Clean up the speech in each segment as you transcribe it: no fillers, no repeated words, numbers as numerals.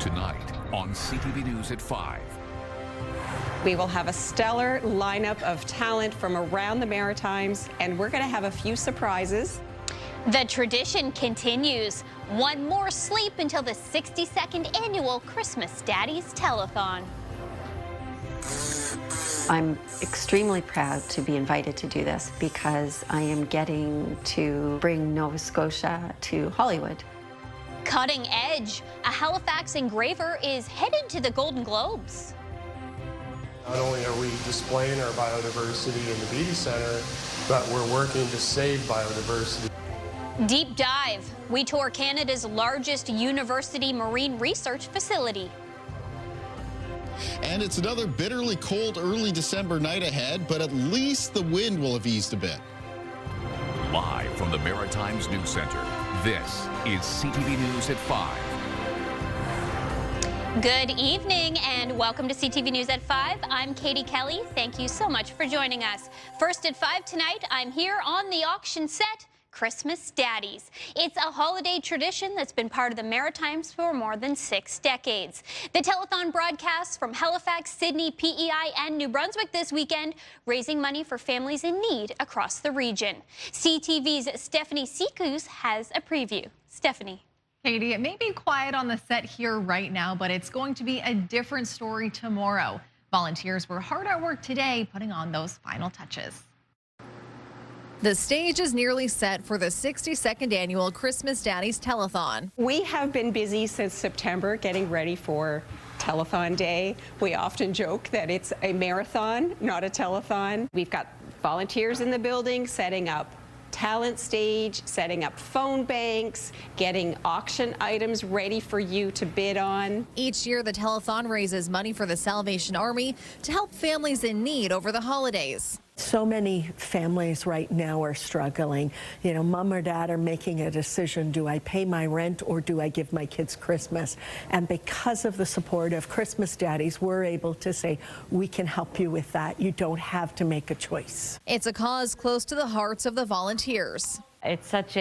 Tonight on CTV News at 5. We will have a stellar lineup of talent from around the Maritimes, and we're going to have a few surprises. The tradition continues. One more sleep until the 62nd annual Christmas Daddies Telethon. I'm extremely proud to be invited to do this because I am getting to bring Nova Scotia to Hollywood. Cutting edge. A Halifax engraver is headed to the Golden Globes. Not only are we displaying our biodiversity in the Beaty Center, but we're working to save biodiversity. Deep dive. We tour Canada's largest university marine research facility. And it's another bitterly cold early December night ahead, but at least the wind will have eased a bit. Live from the Maritimes News Center, this is CTV News at 5. Good evening and welcome to CTV News at 5. I'm Katie Kelly. Thank you so much for joining us. First at 5 tonight, I'm here on the auction set. Christmas Daddies. It's a holiday tradition that's been part of the Maritimes for more than 6 decades. The telethon broadcasts from Halifax, Sydney, PEI, and New Brunswick this weekend, raising money for families in need across the region. CTV's Stephanie Sikus has a preview. Stephanie. Katie, it may be quiet on the set here right now, but it's going to be a different story tomorrow. Volunteers were hard at work today putting on those final touches. The stage is nearly set for the 62nd annual Christmas Daddies Telethon. We have been busy since September getting ready for Telethon Day. We often joke that it's a marathon, not a telethon. We've got volunteers in the building setting up talent stage, setting up phone banks, getting auction items ready for you to bid on. Each year, the telethon raises money for the Salvation Army to help families in need over the holidays. So many families right now are struggling. You know, mom or dad are making a decision. Do I pay my rent or do I give my kids Christmas? And because of the support of Christmas Daddies, we're able to say, we can help you with that. You don't have to make a choice. It's a cause close to the hearts of the volunteers. It's such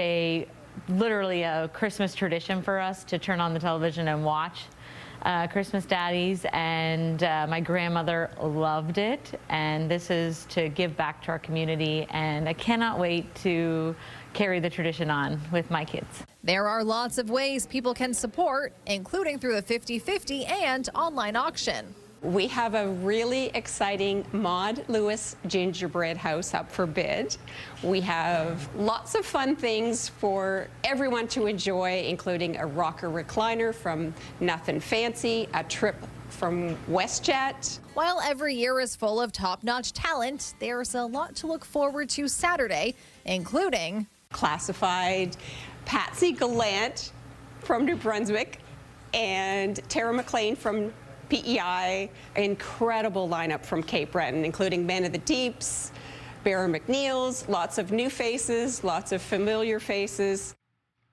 literally a Christmas tradition for us to turn on the television and watch Christmas Daddies, and my grandmother loved it, and this is to give back to our community, and I cannot wait to carry the tradition on with my kids. There are lots of ways people can support, including through the 50/50 and online auction. We have a really exciting Maud Lewis gingerbread house up for bid. We have lots of fun things for everyone to enjoy, including a rocker recliner from Nothing Fancy, a trip from WestJet. While every year is full of top-notch talent, there's a lot to look forward to Saturday, including Classified, Patsy Gallant from New Brunswick, and Tara McLean from PEI, incredible lineup from Cape Breton, including Men of the Deeps, Baron McNeil's, lots of new faces, lots of familiar faces.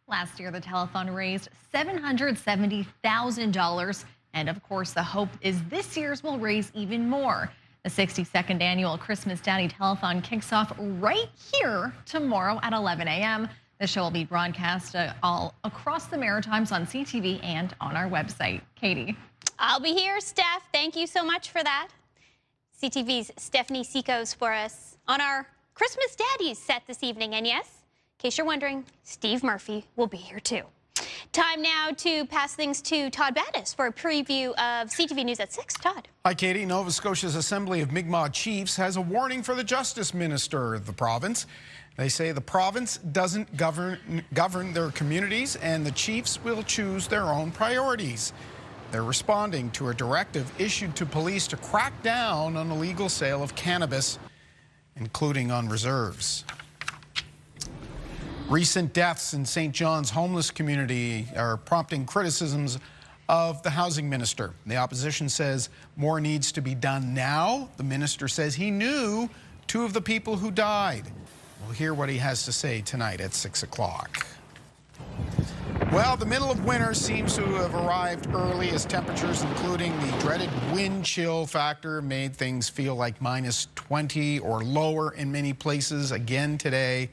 Last year, the telethon raised $770,000, and of course, the hope is this year's will raise even more. The 62nd annual Christmas Daddy Telethon kicks off right here tomorrow at 11 a.m. The show will be broadcast all across the Maritimes on CTV and on our website. Katie. I'll be here, Steph. Thank you so much for that. CTV's Stephanie Sikus for us on our Christmas Daddies set this evening. And yes, in case you're wondering, Steve Murphy will be here too. Time now to pass things to Todd Battis for a preview of CTV News at 6. Todd. Hi, Katie. Nova Scotia's Assembly of Mi'kmaq Chiefs has a warning for the Justice Minister of the province. They say the province doesn't govern their communities and the chiefs will choose their own priorities. They're responding to a directive issued to police to crack down on illegal sale of cannabis, including on reserves. Recent deaths in St. John's homeless community are prompting criticisms of the housing minister. The opposition says more needs to be done now. The minister says he knew 2 of the people who died. We'll hear what he has to say tonight at 6 o'clock. Well, the middle of winter seems to have arrived early as temperatures, including the dreaded wind chill factor, made things feel like -20 or lower in many places again today.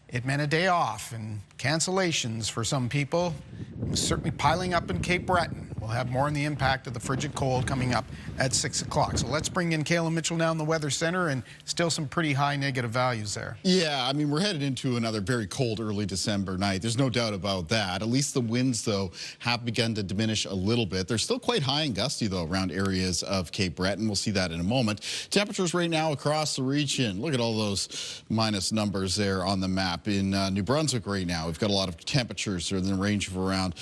It meant a day off and cancellations for some people. It was certainly piling up in Cape Breton. We'll have more on the impact of the frigid cold coming up at 6 o'clock. So let's bring in Kayla Mitchell now in the Weather Center, and still some pretty high negative values there. Yeah, I mean, we're headed into another very cold early December night. There's no doubt about that. At least the winds, though, have begun to diminish a little bit. They're still quite high and gusty, though, around areas of Cape Breton. We'll see that in a moment. Temperatures right now across the region. Look at all those minus numbers there on the map. In New Brunswick right now, we've got a lot of temperatures that are in the range of around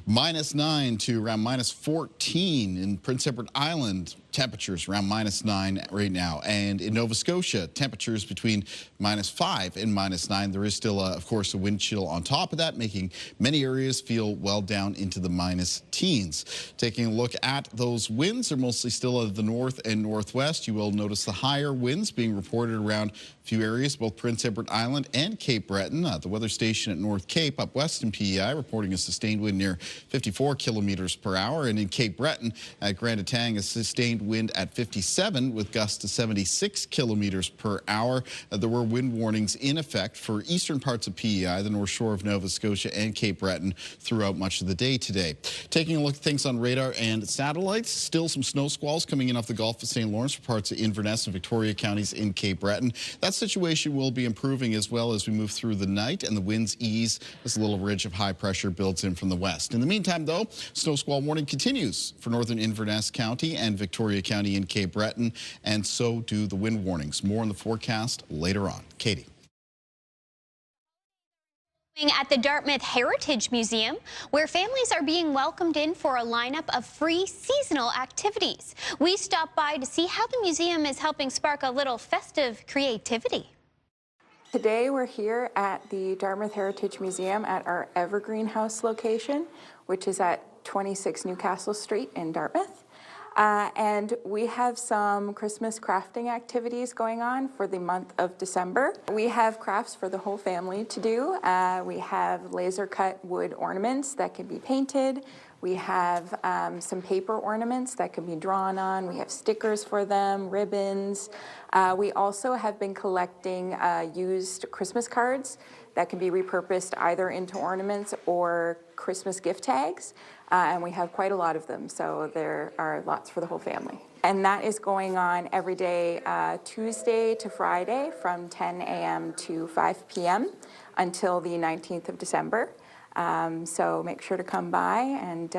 -9 to around -14. In Prince Edward Island, temperatures around -9 right now. And in Nova Scotia, temperatures between -5 and -9. There is still, of course, a wind chill on top of that, making many areas feel well down into the minus teens. Taking a look at those winds, they're mostly still out of the north and northwest. You will notice the higher winds being reported around a few areas, both Prince Edward Island and Cape Breton. The weather station at North Cape up west in PEI reporting a sustained wind near 54 kilometers per hour. And in Cape Breton at Grand Etang, a sustained wind at 57 with gusts to 76 kilometers per hour. There were wind warnings in effect for eastern parts of PEI, the north shore of Nova Scotia and Cape Breton throughout much of the day today. Taking a look at things on radar and satellites, still some snow squalls coming in off the Gulf of St. Lawrence for parts of Inverness and Victoria counties in Cape Breton. That situation will be improving as well as we move through the night and the winds ease as a little ridge of high pressure builds in from the west. In the meantime, though, snow squall warning continues for northern Inverness County and Victoria County in Cape Breton, and so do the wind warnings. More on the forecast later on. Katie. At the Dartmouth Heritage Museum, where families are being welcomed in for a lineup of free seasonal activities. We stopped by to see how the museum is helping spark a little festive creativity. Today we're here at the Dartmouth Heritage Museum at our Evergreen House location, which is at 26 Newcastle Street in Dartmouth. And we have some Christmas crafting activities going on for the month of December. We have crafts for the whole family to do. We have laser cut wood ornaments that can be painted. We have some paper ornaments that can be drawn on. We have stickers for them, ribbons. We also have been collecting used Christmas cards that can be repurposed either into ornaments or Christmas gift tags. And we have quite a lot of them, so there are lots for the whole family. And that is going on every day, Tuesday to Friday from 10 a.m. to 5 p.m. until the 19th of December. So make sure to come by and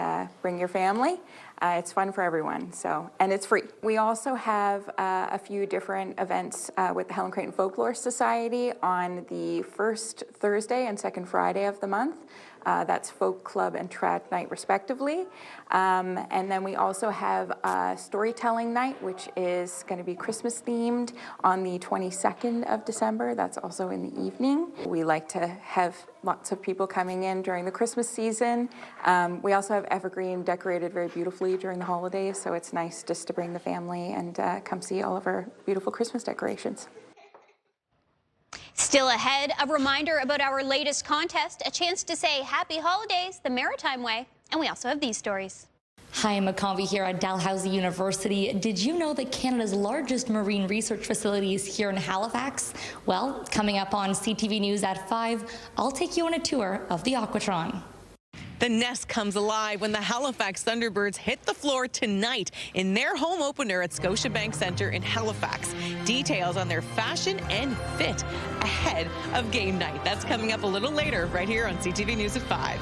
bring your family. It's fun for everyone, and it's free. We also have a few different events with the Helen Creighton Folklore Society on the first Thursday and second Friday of the month. That's Folk Club and Trad Night, respectively. And then we also have a storytelling night, which is going to be Christmas themed on the 22nd of December. That's also in the evening. We like to have lots of people coming in during the Christmas season. We also have Evergreen decorated very beautifully during the holidays, so it's nice just to bring the family and come see all of our beautiful Christmas decorations. Still ahead, a reminder about our latest contest, a chance to say Happy Holidays the Maritime way. And we also have these stories. Hi, I'm McConvey here at Dalhousie University. Did you know that Canada's largest marine research facility is here in Halifax? Well, coming up on CTV News at 5, I'll take you on a tour of the Aquatron. The nest comes alive when the Halifax Thunderbirds hit the floor tonight in their home opener at Scotiabank Centre in Halifax. Details on their fashion and fit ahead of game night. That's coming up a little later right here on CTV News at 5.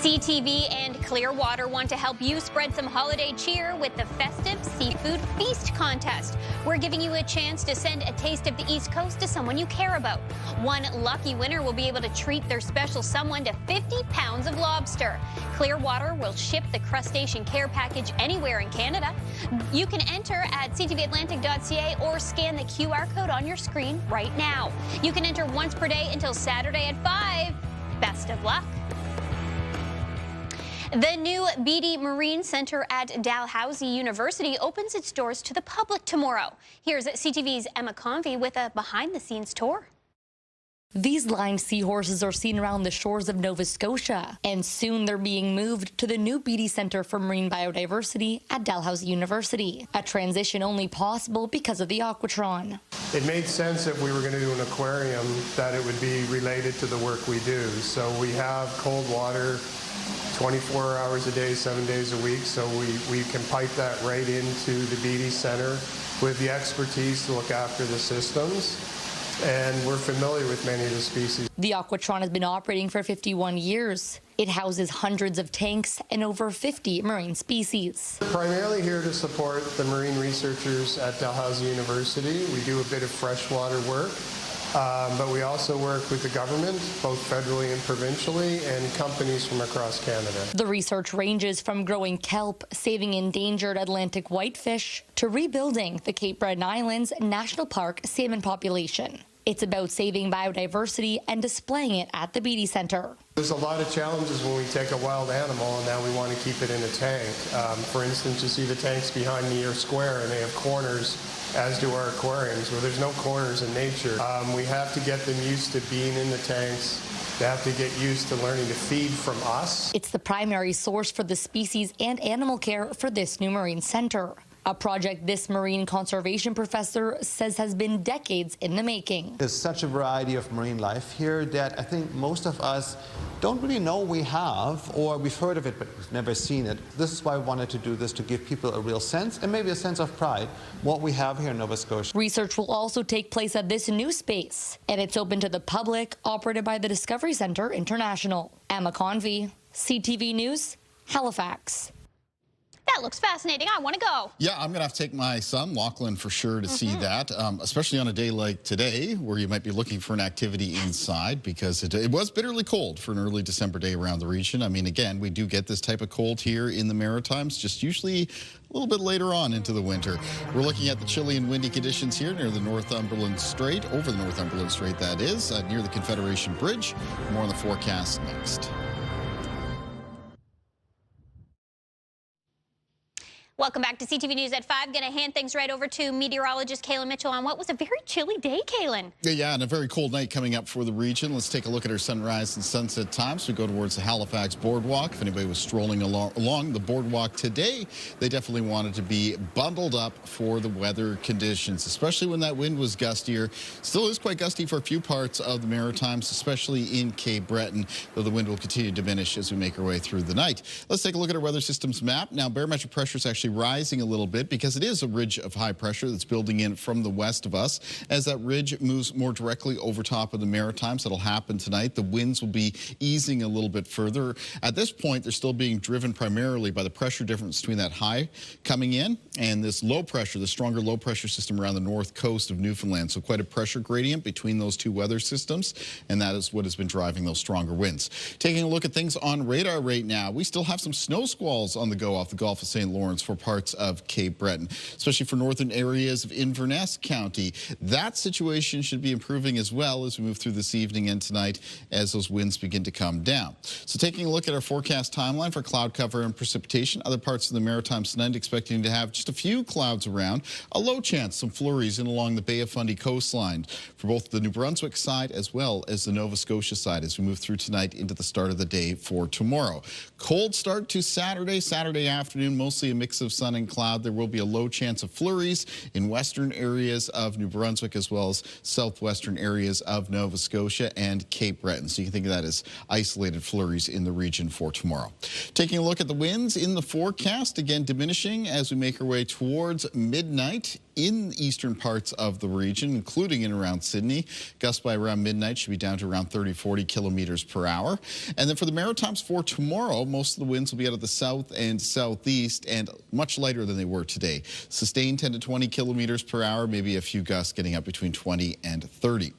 CTV and Clearwater want to help you spread some holiday cheer with the Festive Seafood Feast Contest. We're giving you a chance to send a taste of the East Coast to someone you care about. One lucky winner will be able to treat their special someone to 50 pounds of lobster. Clearwater will ship the crustacean care package anywhere in Canada. You can enter at ctvatlantic.ca or scan the QR code on your screen right now. You can enter once per day until Saturday at 5. Best of luck. The new Beaty Marine Center at Dalhousie University opens its doors to the public tomorrow. Here's CTV's Emma Convey with a behind-the-scenes tour. These lined seahorses are seen around the shores of Nova Scotia, and soon they're being moved to the new Beaty Center for Marine Biodiversity at Dalhousie University, a transition only possible because of the aquatron. It made sense if we were going to do an aquarium that it would be related to the work we do. So we have cold water 24 hours a day, 7 days a week, so we can pipe that right into the Beaty Center with the expertise to look after the systems. And we're familiar with many of the species. The aquatron has been operating for 51 years. It houses hundreds of tanks and over 50 marine species. We're primarily here to support the marine researchers at Dalhousie University. We do a bit of freshwater work, but we also work with the government, both federally and provincially, and companies from across Canada. The research ranges from growing kelp, saving endangered Atlantic whitefish, to rebuilding the Cape Breton Islands National Park salmon population. It's about saving biodiversity and displaying it at the Beaty Center. There's a lot of challenges when we take a wild animal and now we want to keep it in a tank. For instance, you see the tanks behind me are square and they have corners, as do our aquariums, where there's no corners in nature. We have to get them used to being in the tanks. They have to get used to learning to feed from us. It's the primary source for the species and animal care for this new marine center. A project this marine conservation professor says has been decades in the making. There's such a variety of marine life here that I think most of us don't really know we have, or we've heard of it but we've never seen it. This is why I wanted to do this, to give people a real sense and maybe a sense of pride what we have here in Nova Scotia. Research will also take place at this new space, and it's open to the public, operated by the Discovery Centre International. Emma Convey, CTV News, Halifax. That looks fascinating. I want to go. Yeah, I'm going to have to take my son, Lachlan, for sure to see that, especially on a day like today where you might be looking for an activity inside, because it was bitterly cold for an early December day around the region. I mean, again, we do get this type of cold here in the Maritimes, just usually a little bit later on into the winter. We're looking at the chilly and windy conditions here near the Northumberland Strait, over the Northumberland Strait, that is, near the Confederation Bridge. More on the forecast next. Welcome back to CTV News at 5. Going to hand things right over to meteorologist Kaylin Mitchell on what was a very chilly day, Kaylin. Yeah, and a very cold night coming up for the region. Let's take a look at our sunrise and sunset times. We go towards the Halifax boardwalk. If anybody was strolling along the boardwalk today, they definitely wanted to be bundled up for the weather conditions, especially when that wind was gustier. Still is quite gusty for a few parts of the Maritimes, especially in Cape Breton, though the wind will continue to diminish as we make our way through the night. Let's take a look at our weather systems map. Now, barometric pressure is actually rising a little bit because it is a ridge of high pressure that's building in from the west of us. As that ridge moves more directly over top of the Maritimes, that'll happen tonight. The winds will be easing a little bit further. At this point, they're still being driven primarily by the pressure difference between that high coming in and this low pressure, the stronger low pressure system around the north coast of Newfoundland. So quite a pressure gradient between those two weather systems, and that is what has been driving those stronger winds. Taking a look at things on radar right now, we still have some snow squalls on the go off the Gulf of St. Lawrence for parts of Cape Breton, especially for northern areas of Inverness County. That situation should be improving as well as we move through this evening and tonight as those winds begin to come down. So taking a look at our forecast timeline for cloud cover and precipitation, other parts of the Maritimes tonight expecting to have just a few clouds around, a low chance some flurries in along the Bay of Fundy coastline for both the New Brunswick side as well as the Nova Scotia side as we move through tonight into the start of the day for tomorrow. Cold start to Saturday afternoon, mostly a mix of sun and cloud. There will be a low chance of flurries in western areas of New Brunswick as well as southwestern areas of Nova Scotia and Cape Breton. So you can think of that as isolated flurries in the region for tomorrow. Taking a look at the winds in the forecast, again diminishing as we make our way towards midnight in eastern parts of the region, including in around Sydney. Gusts by around midnight should be down to around 30-40 kilometers per hour. And then for the Maritimes for tomorrow, most of the winds will be out of the south and southeast and much lighter than they were today. Sustained 10 to 20 kilometers per hour, maybe a few gusts getting up between 20 and 30.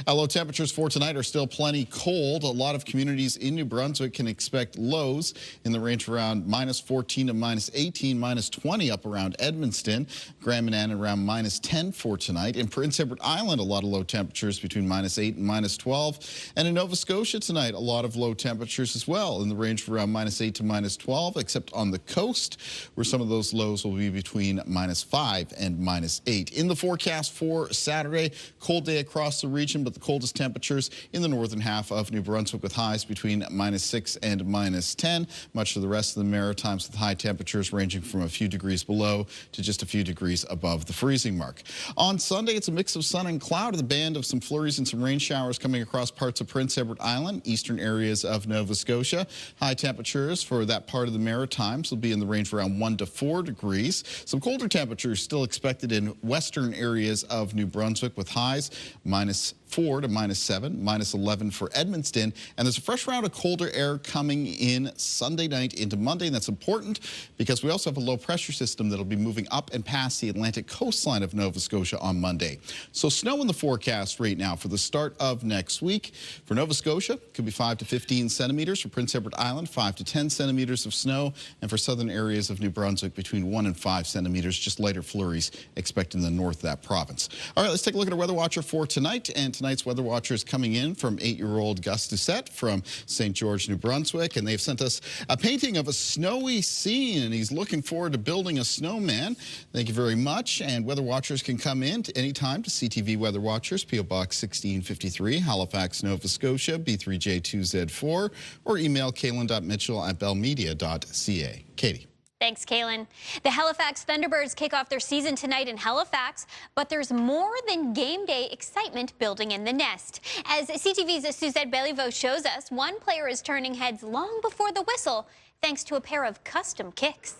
Low temperatures for tonight are still plenty cold. A lot of communities in New Brunswick can expect lows in the range around -14 to -18, -20 up around Edmundston. Graham and Anne around -10 for tonight. In Prince Edward Island, a lot of low temperatures between -8 and -12. And in Nova Scotia tonight, a lot of low temperatures as well, in the range of around -8 to -12, except on the coast, where some of those lows will be between -5 and -8. In the forecast for Saturday, cold day across the region, but the coldest temperatures in the northern half of New Brunswick, with highs between -6 and -10. Much of the rest of the Maritimes with high temperatures ranging from a few degrees below to just a few degrees above the freezing mark. On Sunday, it's a mix of sun and cloud with a band of some flurries and some rain showers coming across parts of Prince Edward Island, eastern areas of Nova Scotia. High temperatures for that part of the Maritimes will be in the range of around 1 to 4 degrees. Some colder temperatures still expected in western areas of New Brunswick, with highs -4 to -7, -11 for Edmundston. And there's a fresh round of colder air coming in Sunday night into Monday, and that's important because we also have a low pressure system that'll be moving up and past the Atlantic coastline of Nova Scotia on Monday. So snow in the forecast right now for the start of next week. For Nova Scotia, it could be 5 to 15 centimeters. For Prince Edward Island, 5 to 10 centimeters of snow. And for southern areas of New Brunswick, between 1 and 5 centimeters, just lighter flurries expected in the north of that province. All right, let's take a look at our weather watcher for tonight. And tonight's weather watcher is coming in from 8-year-old Gus Doucette from St. George, New Brunswick. And they've sent us a painting of a snowy scene, and he's looking forward to building a snowman. Thank you very much. And weather watchers can come in anytime to CTV Weather Watchers, P.O. Box 1653, Halifax, Nova Scotia, B3J2Z4, or email kaylin.mitchell@bellmedia.ca. Katie. Thanks, Kaylin. The Halifax Thunderbirds kick off their season tonight in Halifax, but there's more than game day excitement building in the nest. As CTV's Suzette Belliveau shows us, one player is turning heads long before the whistle, thanks to a pair of custom kicks.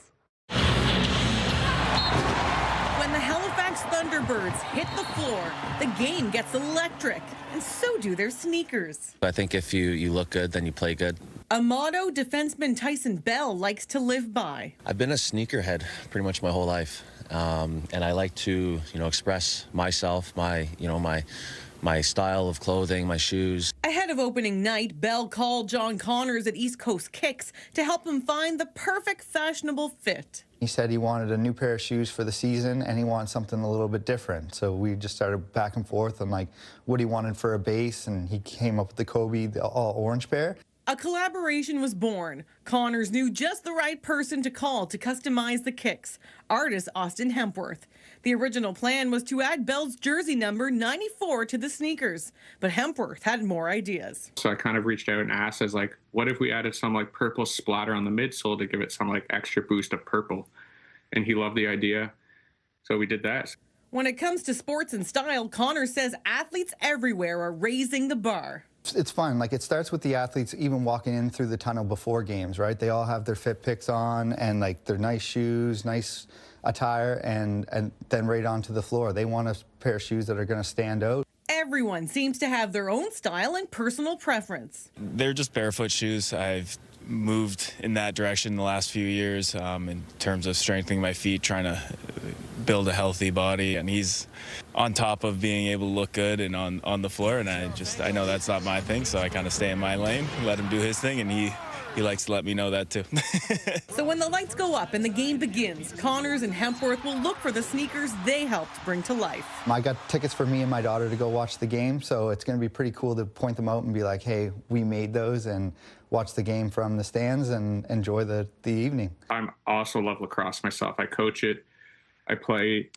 When the Halifax Thunderbirds hit the floor, the game gets electric, and so do their sneakers. I think if you look good, then you play good. A motto defenseman Tyson Bell likes to live by. I've been a sneakerhead pretty much my whole life, and I like to, express myself, my style of clothing, my shoes. Ahead of opening night, Bell called John Connors at East Coast Kicks to help him find the perfect fashionable fit. He said he wanted a new pair of shoes for the season, and he wanted something a little bit different. So we just started back and forth on what he wanted for a base, and he came up with the Kobe, the all orange pair. A collaboration was born. Connors knew just the right person to call to customize the kicks, artist Austin Hempworth. The original plan was to add Bell's jersey number 94 to the sneakers, but Hempworth had more ideas. So I kind of reached out and asked, what if we added some purple splatter on the midsole to give it some extra boost of purple? And he loved the idea, so we did that. When it comes to sports and style, Connors says athletes everywhere are raising the bar. It's fun. It starts with the athletes even walking in through the tunnel before games, right? They all have their fit picks on and their nice shoes, nice attire, and then right onto the floor. They want a pair of shoes that are going to stand out. Everyone seems to have their own style and personal preference. They're just barefoot shoes. I've moved in that direction the last few years in terms of strengthening my feet, trying to build a healthy body, and he's on top of being able to look good and on the floor, and I know that's not my thing, so I kind of stay in my lane, let him do his thing, and he likes to let me know that too. So when the lights go up and the game begins, Connors and Hempworth will look for the sneakers they helped bring to life. I got tickets for me and my daughter to go watch the game, so it's going to be pretty cool to point them out and be like, hey, we made those, and watch the game from the stands and enjoy the evening. I also love lacrosse myself. I coach it. I played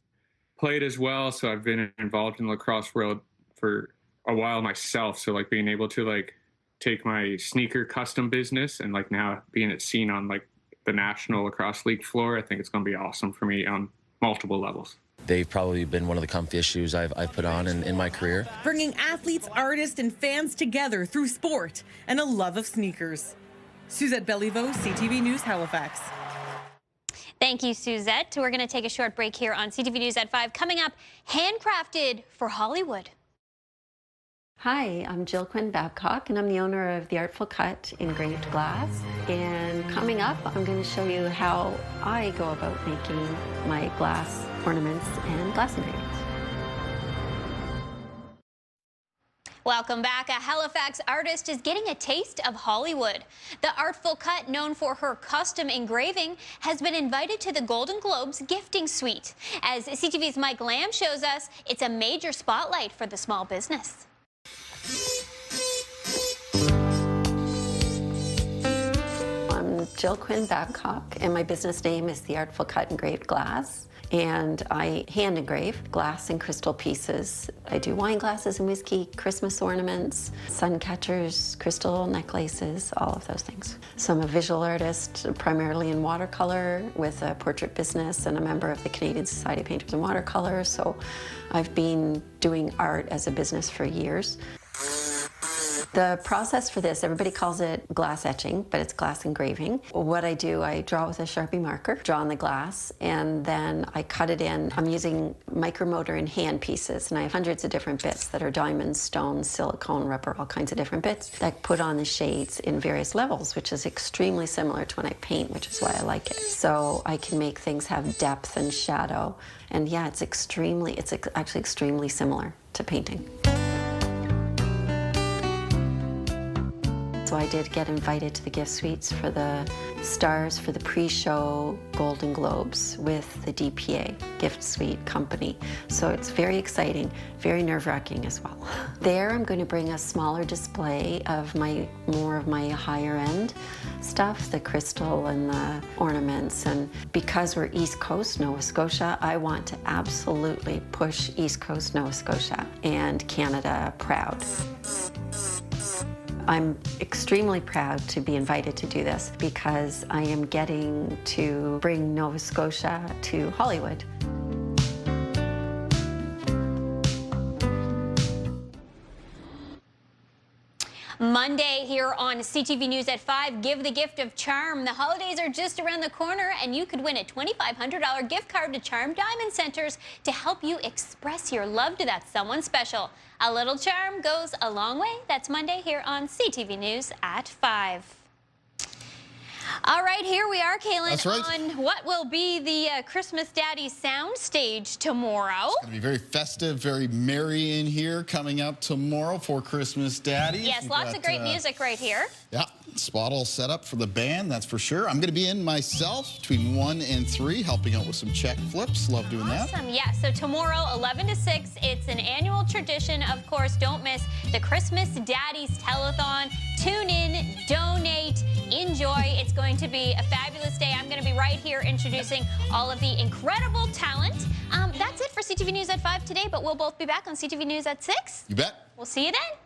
as well, so I've been involved in the lacrosse world for a while myself. So being able to take my sneaker custom business and now being seen on the National Lacrosse League floor, I think it's going to be awesome for me on multiple levels. They've probably been one of the comfiest shoes I've put on in my career. Bringing athletes, artists, and fans together through sport and a love of sneakers. Suzette Belliveau, CTV News, Halifax. Thank you, Suzette. We're going to take a short break here on CTV News at 5. Coming up, handcrafted for Hollywood. Hi, I'm Jill Quinn Babcock, and I'm the owner of The Artful Cut Engraved Glass. And coming up, I'm going to show you how I go about making my glass ornaments and glass engravings. Welcome back. A Halifax artist is getting a taste of Hollywood. The Artful Cut, known for her custom engraving, has been invited to the Golden Globes gifting suite. As CTV's Mike Lamb shows us, it's a major spotlight for the small business. I'm Jill Quinn Babcock, and my business name is The Artful Cut Engraved Glass. And I hand engrave glass and crystal pieces. I do wine glasses and whiskey, Christmas ornaments, sun catchers, crystal necklaces, all of those things. So I'm a visual artist, primarily in watercolor, with a portrait business and a member of the Canadian Society of Painters in Watercolor. So I've been doing art as a business for years. The process for this, everybody calls it glass etching, but it's glass engraving. What I do, I draw with a Sharpie marker, draw on the glass, and then I cut it in. I'm using micromotor and hand pieces, and I have hundreds of different bits that are diamonds, stones, silicone, rubber, all kinds of different bits that put on the shades in various levels, which is extremely similar to when I paint, which is why I like it. So I can make things have depth and shadow, and yeah, it's actually extremely similar to painting. So I did get invited to the gift suites for the stars for the pre-show Golden Globes with the DPA gift suite company. So it's very exciting, very nerve-wracking as well. There I'm going to bring a smaller display of more of my higher end stuff, the crystal and the ornaments. And because we're East Coast, Nova Scotia, I want to absolutely push East Coast, Nova Scotia and Canada proud. I'm extremely proud to be invited to do this because I am getting to bring Nova Scotia to Hollywood. Monday here on CTV News at 5, give the gift of charm. The holidays are just around the corner, and you could win a $2,500 gift card to Charm Diamond Centers to help you express your love to that someone special. A little charm goes a long way. That's Monday here on CTV News at 5. All right, here we are, Kaylin, That's right. on what will be the Christmas Daddy soundstage tomorrow. It's going to be very festive, very merry in here coming up tomorrow for Christmas Daddy. Yes, lots of great music right here. Yeah, spot all set up for the band, that's for sure. I'm going to be in myself between 1 and 3, helping out with some check flips. Love doing that. Awesome. Yeah, so tomorrow, 11 to 6, it's an annual tradition. Of course, don't miss the Christmas Daddies Telethon. Tune in, donate, enjoy. It's going to be a fabulous day. I'm going to be right here introducing all of the incredible talent. That's it for CTV News at 5 today, but we'll both be back on CTV News at 6. You bet. We'll see you then.